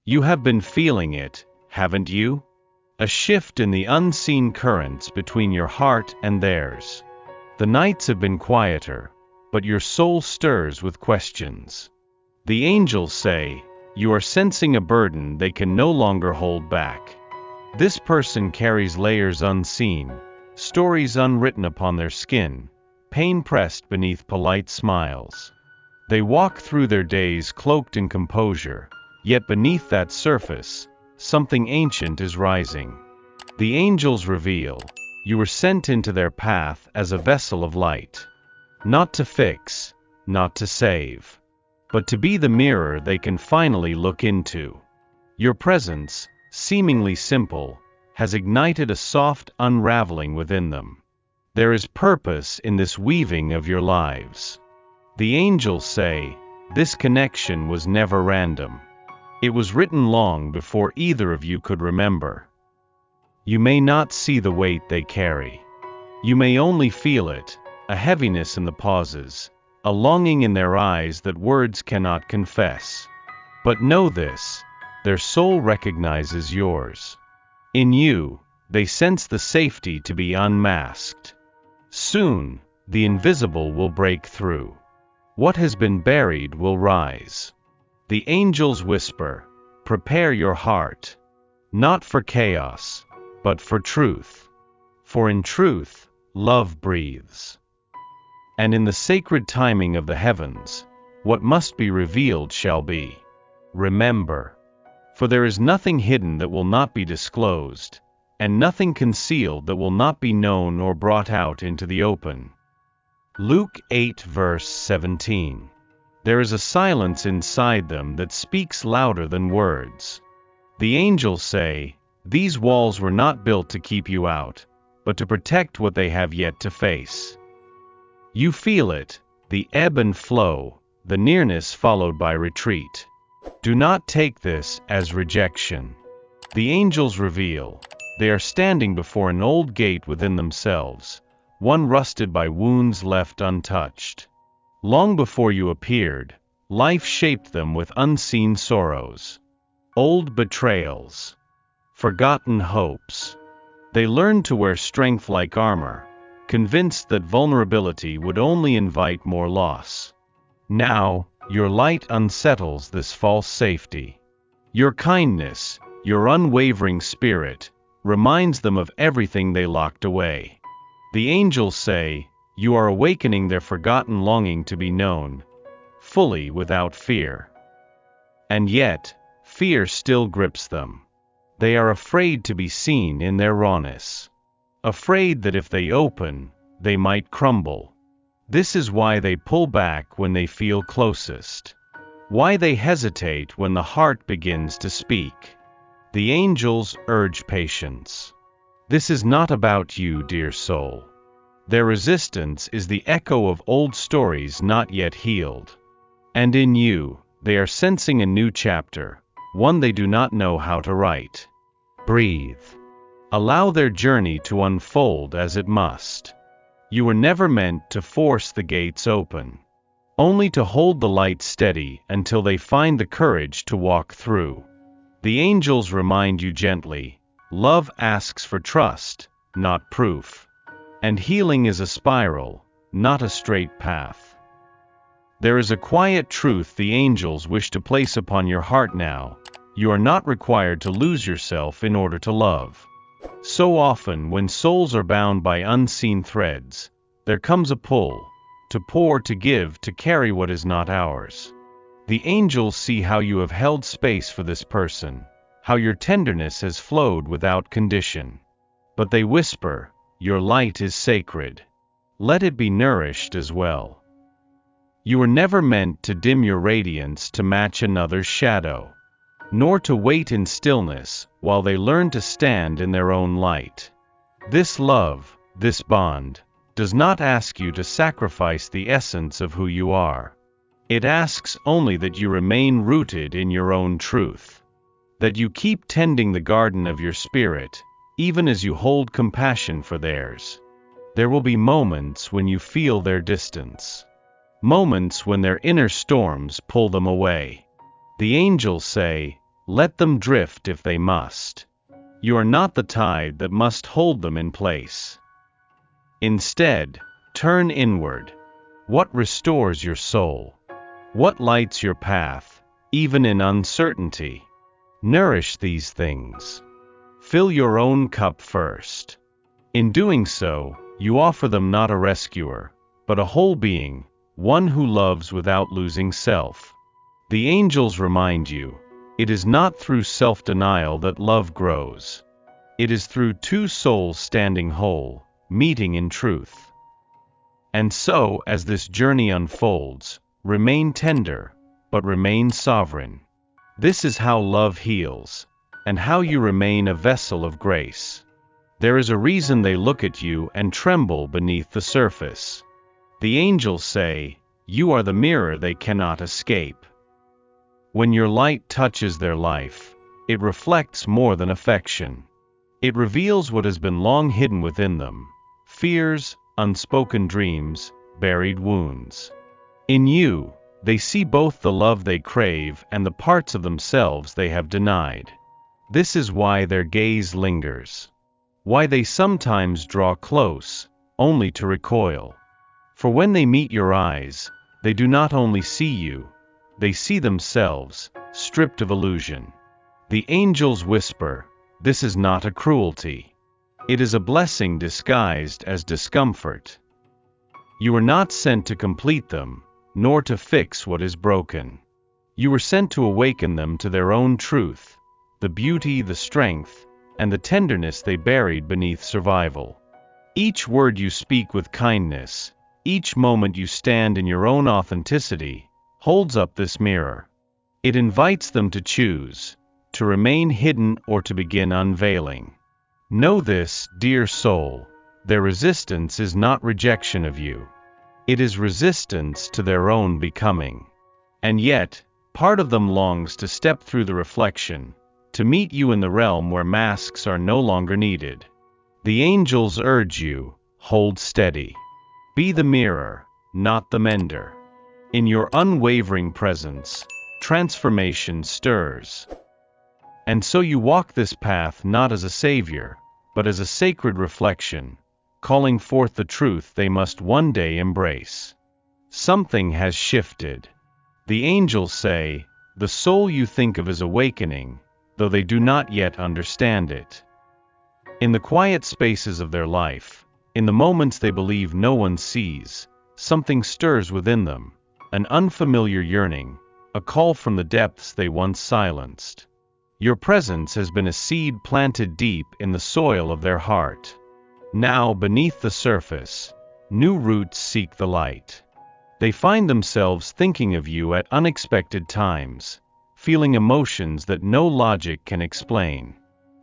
You have been feeling it, haven't you? A shift in the unseen currents between your heart and theirs. The nights have been quieter, but your soul stirs with questions. The angels say, you are sensing a burden they can no longer hold back. This person carries layers unseen, stories unwritten upon their skin, pain pressed beneath polite smiles. They walk through their days cloaked in composure, yet beneath that surface, something ancient is rising. The angels reveal, you were sent into their path as a vessel of light. Not to fix, not to save, but to be the mirror they can finally look into. Your presence, seemingly simple, has ignited a soft unraveling within them. There is purpose in this weaving of your lives. The angels say, this connection was never random. It was written long before either of you could remember. You may not see the weight they carry. You may only feel it, a heaviness in the pauses, a longing in their eyes that words cannot confess. But know this, their soul recognizes yours. In you, they sense the safety to be unmasked. Soon, the invisible will break through. What has been buried will rise. The angels whisper, prepare your heart. Not for chaos, but for truth. For in truth, love breathes. And in the sacred timing of the heavens, what must be revealed shall be. Remember. For there is nothing hidden that will not be disclosed, and nothing concealed that will not be known or brought out into the open. Luke 8 verse 17. There is a silence inside them that speaks louder than words. The angels say, these walls were not built to keep you out, but to protect what they have yet to face. You feel it, the ebb and flow, the nearness followed by retreat. Do not take this as rejection. The angels reveal, they are standing before an old gate within themselves, one rusted by wounds left untouched. Long before you appeared, life shaped them with unseen sorrows. Old betrayals. Forgotten hopes. They learned to wear strength like armor, convinced that vulnerability would only invite more loss. Now, your light unsettles this false safety. Your kindness, your unwavering spirit, reminds them of everything they locked away. The angels say, you are awakening their forgotten longing to be known, fully without fear. And yet, fear still grips them. They are afraid to be seen in their rawness. Afraid that if they open, they might crumble. This is why they pull back when they feel closest. Why they hesitate when the heart begins to speak. The angels urge patience. This is not about you, dear soul. Their resistance is the echo of old stories not yet healed. And in you, they are sensing a new chapter, one they do not know how to write. Breathe. Allow their journey to unfold as it must. You were never meant to force the gates open, only to hold the light steady until they find the courage to walk through. The angels remind you gently, love asks for trust, not proof. And healing is a spiral, not a straight path. There is a quiet truth the angels wish to place upon your heart now. You are not required to lose yourself in order to love. So often when souls are bound by unseen threads, there comes a pull, to pour, to give, to carry what is not ours. The angels see how you have held space for this person, how your tenderness has flowed without condition. But they whisper, your light is sacred. Let it be nourished as well. You were never meant to dim your radiance to match another's shadow, nor to wait in stillness while they learn to stand in their own light. This love, this bond, does not ask you to sacrifice the essence of who you are. It asks only that you remain rooted in your own truth, that you keep tending the garden of your spirit, even as you hold compassion for theirs. There will be moments when you feel their distance, moments when their inner storms pull them away. The angels say, Let them drift if they must. You are not the tide that must hold them in place. Instead, turn inward. What restores your soul? What lights your path, even in uncertainty? Nourish these things. Fill your own cup first. In doing so, you offer them not a rescuer, but a whole being, one who loves without losing self. The angels remind you, it is not through self-denial that love grows. It is through two souls standing whole, meeting in truth. And so, as this journey unfolds, remain tender, but remain sovereign. This is how love heals, and how you remain a vessel of grace. There is a reason they look at you and tremble beneath the surface. The angels say, you are the mirror they cannot escape. When your light touches their life, it reflects more than affection. It reveals what has been long hidden within them: fears, unspoken dreams, buried wounds. In you, they see both the love they crave and the parts of themselves they have denied. This is why their gaze lingers. Why they sometimes draw close, only to recoil. For when they meet your eyes, they do not only see you, they see themselves, stripped of illusion. The angels whisper, this is not a cruelty. It is a blessing disguised as discomfort. You are not sent to complete them, nor to fix what is broken. You were sent to awaken them to their own truth, the beauty, the strength, and the tenderness they buried beneath survival. Each word you speak with kindness, each moment you stand in your own authenticity, holds up this mirror. It invites them to choose, to remain hidden or to begin unveiling. Know this, dear soul, their resistance is not rejection of you. It is resistance to their own becoming. And yet, part of them longs to step through the reflection, to meet you in the realm where masks are no longer needed. The angels urge you, hold steady. Be the mirror, not the mender. In your unwavering presence, transformation stirs. And so you walk this path not as a savior, but as a sacred reflection, calling forth the truth they must one day embrace. Something has shifted. The angels say, the soul you think of is awakening, though they do not yet understand it. In the quiet spaces of their life, in the moments they believe no one sees, something stirs within them, an unfamiliar yearning, a call from the depths they once silenced. Your presence has been a seed planted deep in the soil of their heart. Now, beneath the surface, new roots seek the light. They find themselves thinking of you at unexpected times, feeling emotions that no logic can explain.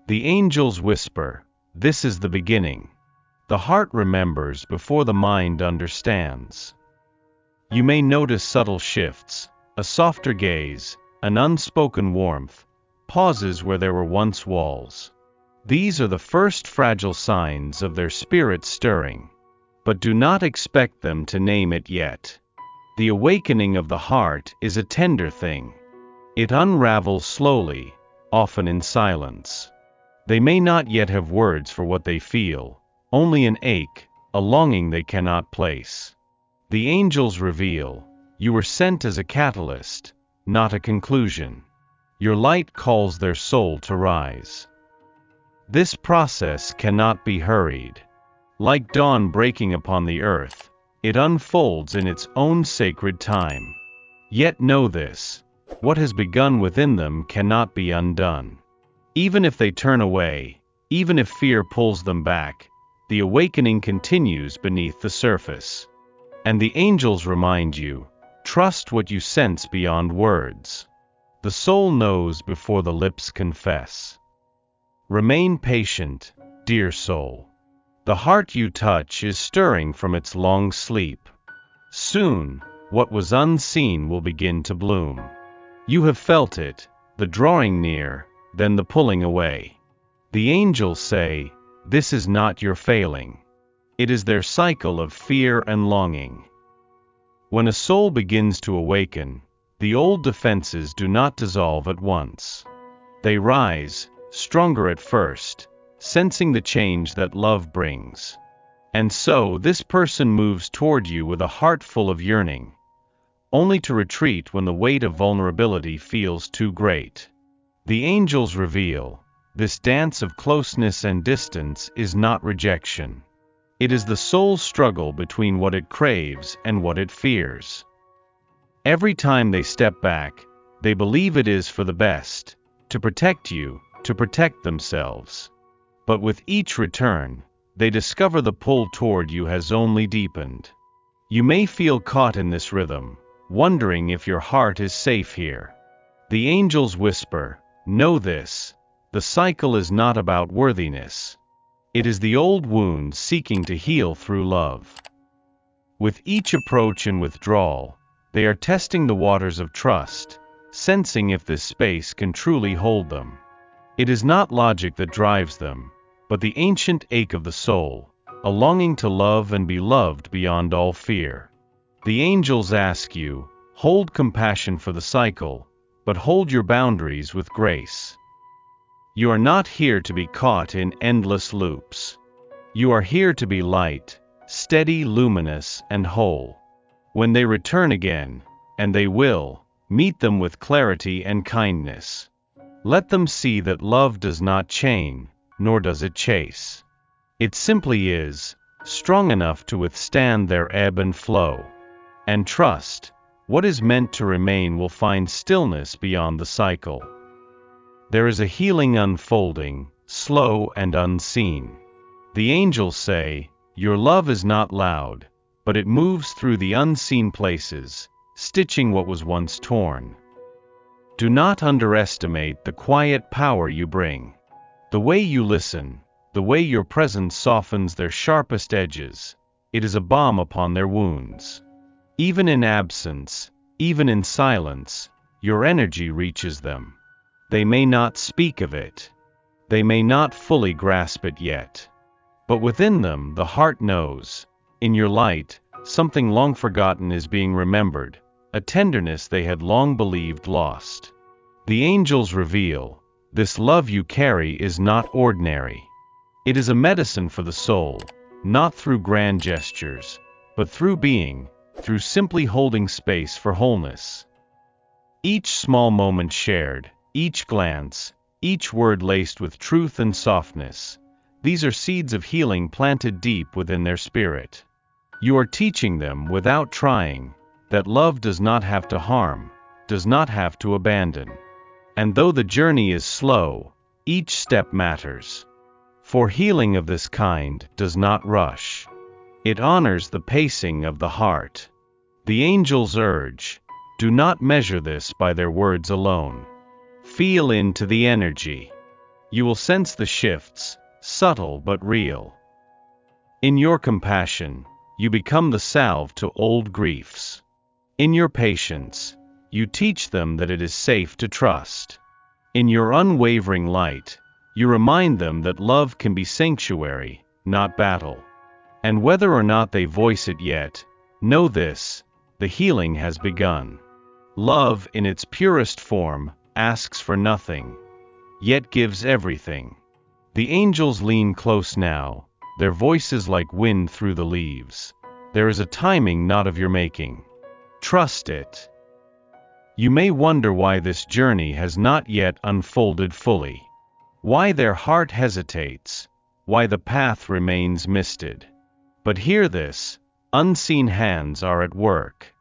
The angels whisper, this is the beginning. The heart remembers before the mind understands. You may notice subtle shifts, a softer gaze, an unspoken warmth, pauses where there were once walls. These are the first fragile signs of their spirit stirring. But do not expect them to name it yet. The awakening of the heart is a tender thing. It unravels slowly, often in silence. They may not yet have words for what they feel, only an ache, a longing they cannot place. The angels reveal, you were sent as a catalyst, not a conclusion. Your light calls their soul to rise. This process cannot be hurried. Like dawn breaking upon the earth, it unfolds in its own sacred time. Yet know this, what has begun within them cannot be undone. Even if they turn away, even if fear pulls them back, the awakening continues beneath the surface. And the angels remind you, trust what you sense beyond words. The soul knows before the lips confess. Remain patient, dear soul. The heart you touch is stirring from its long sleep. Soon, what was unseen will begin to bloom. You have felt it, the drawing near, then the pulling away. The angels say, this is not your failing. It is their cycle of fear and longing. When a soul begins to awaken, the old defenses do not dissolve at once. They rise, stronger at first, sensing the change that love brings. And so this person moves toward you with a heart full of yearning, only to retreat when the weight of vulnerability feels too great. The angels reveal, this dance of closeness and distance is not rejection. It is the soul's struggle between what it craves and what it fears. Every time they step back, they believe it is for the best, to protect you, to protect themselves. But with each return, they discover the pull toward you has only deepened. You may feel caught in this rhythm, wondering if your heart is safe here. The angels whisper, know this, the cycle is not about worthiness. It is the old wounds seeking to heal through love. With each approach and withdrawal, they are testing the waters of trust, sensing if this space can truly hold them. It is not logic that drives them, but the ancient ache of the soul, a longing to love and be loved beyond all fear. The angels ask you, hold compassion for the cycle, but hold your boundaries with grace. You are not here to be caught in endless loops. You are here to be light, steady, luminous, and whole. When they return again, and they will, meet them with clarity and kindness. Let them see that love does not chain, nor does it chase. It simply is, strong enough to withstand their ebb and flow. And trust, what is meant to remain will find stillness beyond the cycle. There is a healing unfolding, slow and unseen. The angels say, your love is not loud, but it moves through the unseen places, stitching what was once torn. Do not underestimate the quiet power you bring. The way you listen, the way your presence softens their sharpest edges, it is a balm upon their wounds. Even in absence, even in silence, your energy reaches them. They may not speak of it. They may not fully grasp it yet. But within them the heart knows, in your light, something long forgotten is being remembered, a tenderness they had long believed lost. The angels reveal, this love you carry is not ordinary. It is a medicine for the soul, not through grand gestures, but through being, through simply holding space for wholeness. Each small moment shared, each glance, each word laced with truth and softness, these are seeds of healing planted deep within their spirit. You are teaching them without trying, that love does not have to harm, does not have to abandon. And though the journey is slow, each step matters. For healing of this kind does not rush. It honors the pacing of the heart. The angels urge, do not measure this by their words alone. Feel into the energy. You will sense the shifts, subtle but real. In your compassion, you become the salve to old griefs. In your patience, you teach them that it is safe to trust. In your unwavering light, you remind them that love can be sanctuary, not battle. And whether or not they voice it yet, know this, the healing has begun. Love in its purest form asks for nothing, yet gives everything. The angels lean close now, their voices like wind through the leaves. There is a timing not of your making. Trust it. You may wonder why this journey has not yet unfolded fully. Why their heart hesitates, why the path remains misted. But hear this, unseen hands are at work.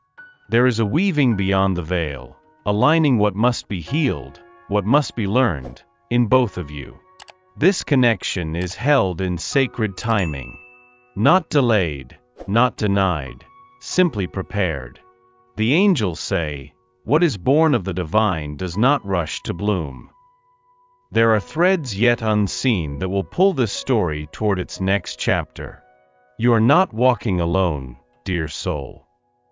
There is a weaving beyond the veil, aligning what must be healed, what must be learned, in both of you. This connection is held in sacred timing. Not delayed, not denied, simply prepared. The angels say, what is born of the divine does not rush to bloom. There are threads yet unseen that will pull this story toward its next chapter. You are not walking alone, dear soul.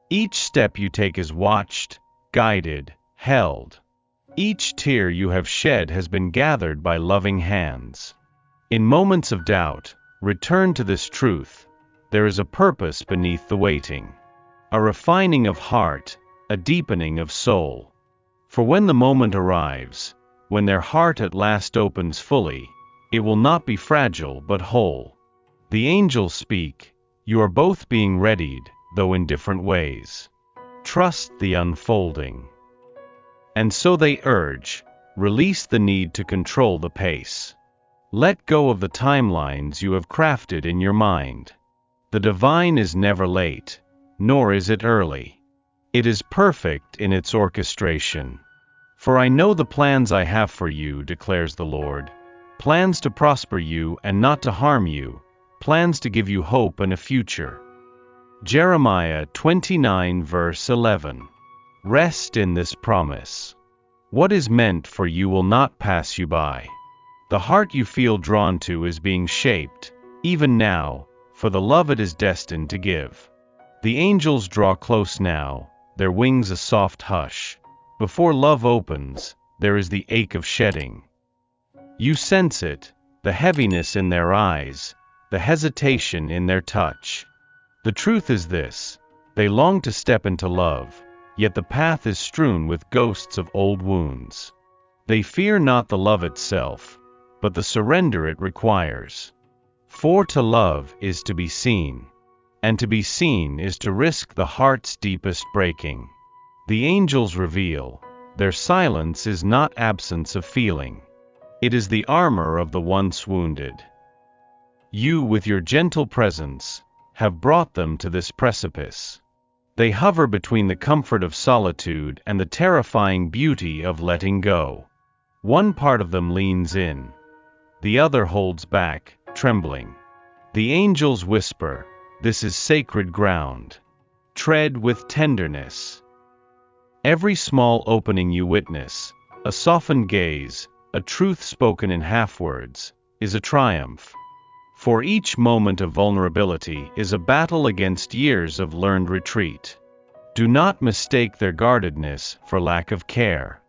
Each step you take is watched, guided, held. Each tear you have shed has been gathered by loving hands. In moments of doubt, return to this truth. There is a purpose beneath the waiting. A refining of heart, a deepening of soul. For when the moment arrives, When their heart at last opens fully, it will not be fragile but whole. The angels speak, you are both being readied, though in different ways. Trust the unfolding. And so they urge, release the need to control the pace. Let go of the timelines you have crafted in your mind. The divine is never late, nor is it early. It is perfect in its orchestration. For I know the plans I have for you, declares the Lord, plans to prosper you and not to harm you, plans to give you hope and a future. Jeremiah 29 verse 11. Rest in this promise. What is meant for you will not pass you by. The heart you feel drawn to is being shaped, even now, for the love it is destined to give. The angels draw close now, their wings a soft hush. Before love opens, there is the ache of shedding. You sense it, the heaviness in their eyes, the hesitation in their touch. The truth is this, they long to step into love, yet the path is strewn with ghosts of old wounds. They fear not the love itself, but the surrender it requires. For to love is to be seen, and to be seen is to risk the heart's deepest breaking. The angels reveal, their silence is not absence of feeling. It is the armor of the once wounded. You, with your gentle presence, have brought them to this precipice. They hover between the comfort of solitude and the terrifying beauty of letting go. One part of them leans in. The other holds back, trembling. The angels whisper, this is sacred ground. Tread with tenderness. Every small opening you witness, a softened gaze, a truth spoken in half-words, is a triumph. For each moment of vulnerability is a battle against years of learned retreat. Do not mistake their guardedness for lack of care.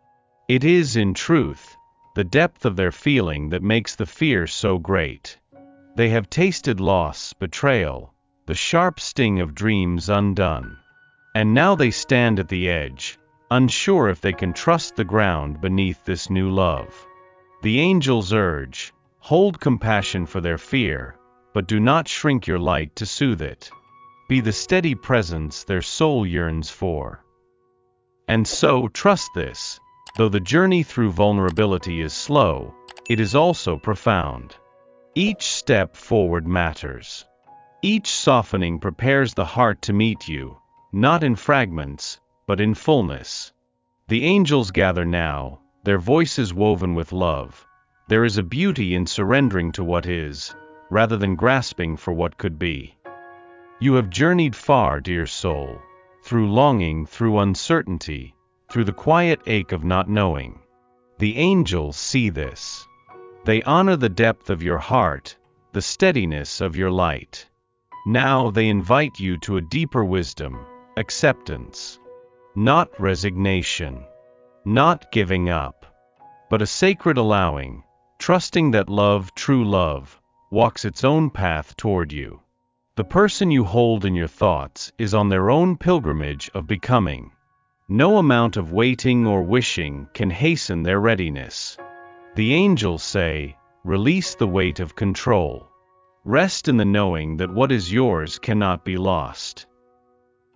It is, in truth, the depth of their feeling that makes the fear so great. They have tasted loss, betrayal, the sharp sting of dreams undone. And now they stand at the edge, unsure if they can trust the ground beneath this new love. The angels urge, hold compassion for their fear, but do not shrink your light to soothe it. Be the steady presence their soul yearns for. And so, trust this. Though the journey through vulnerability is slow, it is also profound. Each step forward matters. Each softening prepares the heart to meet you, not in fragments, but in fullness. The angels gather now, their voices woven with love. There is a beauty in surrendering to what is, rather than grasping for what could be. You have journeyed far, dear soul, through longing, through uncertainty, through the quiet ache of not knowing. The angels see this. They honor the depth of your heart, the steadiness of your light. Now they invite you to a deeper wisdom, acceptance. Not resignation. Not giving up. But a sacred allowing, trusting that love, true love, walks its own path toward you. The person you hold in your thoughts is on their own pilgrimage of becoming. No amount of waiting or wishing can hasten their readiness. The angels say, release the weight of control. Rest in the knowing that what is yours cannot be lost.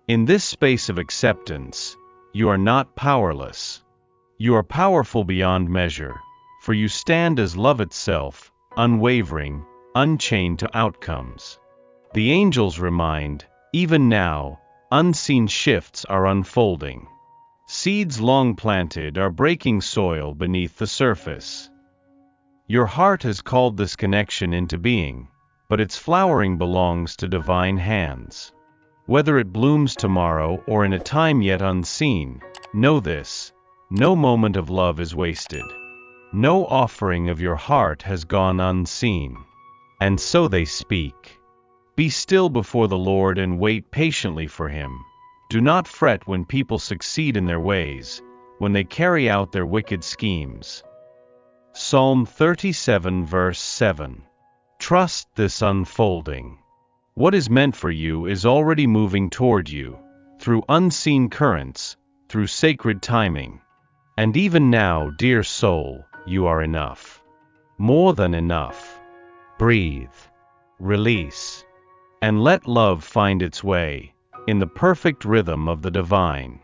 In this space of acceptance, you are not powerless. You are powerful beyond measure, for you stand as love itself, unwavering, unchained to outcomes. The angels remind, even now, unseen shifts are unfolding. Seeds long planted are breaking soil beneath the surface. Your heart has called this connection into being, but its flowering belongs to divine hands. Whether it blooms tomorrow or in a time yet unseen, know this, no moment of love is wasted. No offering of your heart has gone unseen. And so they speak. Be still before the Lord and wait patiently for Him. Do not fret when people succeed in their ways, when they carry out their wicked schemes. Psalm 37 verse 7. Trust this unfolding. What is meant for you is already moving toward you, through unseen currents, through sacred timing. And even now, dear soul, you are enough. More than enough. Breathe. Release. And let love find its way, in the perfect rhythm of the divine.